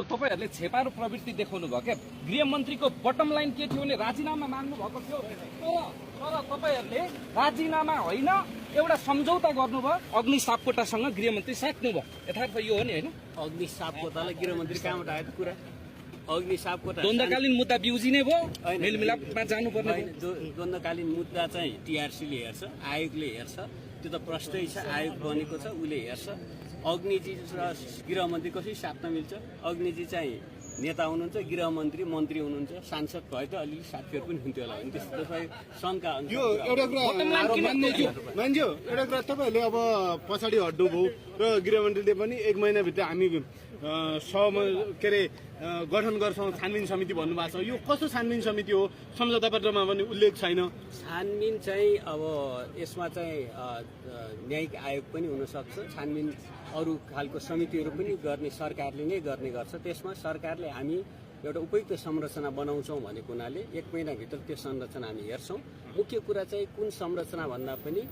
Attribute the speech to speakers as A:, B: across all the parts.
A: तपाईहरुले छेपारो प्रवृत्ति देखाउनु भयो क्या। गृहमन्त्रीको बटम लाइन के थियो भने राजीनामा माग्नु भएको थियो, तर तपाईहरुले राजीनामा होइन एउटा सम्झौता गर्नुभयो, अग्नि सापकोटासँग गृहमन्त्री साट्नुभयो। यथार्थ यो हो नि हैन?
B: अग्नि सापकोटालाई गृहमन्त्री कहाँबाट आयो त कुरा? अग्नि सापकोटा
A: द्वन्द्वकालीन मुद्दा बिउजिने भयो, मेलमिलापमा जानुपर्ने
B: होइन। द्वन्द्वकालीन मुद्दा चाहिँ टीआरसीले हेर्छ, आयोगले हेर्छ, त्यो त प्रष्टै छ। आयोग बनेको छ, उसले हेर्छ। अग्निजी र गृहमन्त्री कसरी साट्न मिल्छ? अग्निजी चाहिँ नेता हुनुहुन्छ, गृहमन्त्री मन्त्री हुनुहुन्छ, सांसद भए त अलिअलि साथीहरू पनि हुन्थ्यो होला। त्यसलाई शङ्का
C: यो एउटा कुरा मान्छे एउटा कुरा तपाईँहरूले अब पछाडि हड्डु भयो र गृहमन्त्रीले पनि 1 महिनाभित्र हामी के अरे गठन गर्छौँ छानबिन समिति भन्नुभएको छ। यो कस्तो छानबिन समिति हो? सम्झौता पत्रमा पनि उल्लेख छैन।
B: छानबिन चाहिँ अब यसमा चाहिँ न्यायिक आयोग पनि हुनसक्छ, छानबिन अरू खालको समितिहरू पनि गर्ने सरकारले नै गर्ने गर्छ। त्यसमा सरकारले हामी एउटा उपयुक्त संरचना बनाउँछौँ भनेको हुनाले 1 महिनाभित्र त्यो संरचना हामी हेर्छौँ। मुख्य कुरा चाहिँ कुन संरचना भन्दा पनि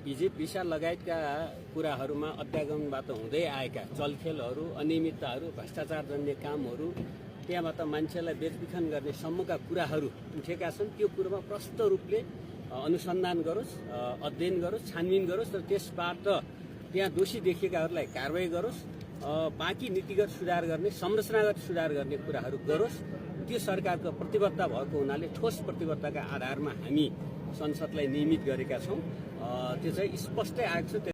B: भिजिट भिसा लगायतका कुराहरूमा अध्यागमबाट हुँदै आएका चलखेलहरू, अनियमितताहरू, भ्रष्टाचारजन्य कामहरू, त्यहाँबाट मान्छेलाई बेचबिखन गर्ने सम्मका कुराहरू उठेका छन्। त्यो कुरोमा प्रष्ट रूपले अनुसन्धान गरोस्, अध्ययन गरोस्, छानबिन गरोस् र त्यसबाट त्यहाँ दोषी देखिएकाहरूलाई कारवाही गरोस्। बाँकी नीतिगत सुधार गर्ने, संरचनागत सुधार गर्ने कुराहरू गरोस्। त्यो सरकारको प्रतिबद्धता भएको हुनाले ठोस प्रतिबद्धताका आधारमा हामी संसदलाई नियमित गरेका छौँ। त्यो चाहिँ स्पष्टै आएको छ।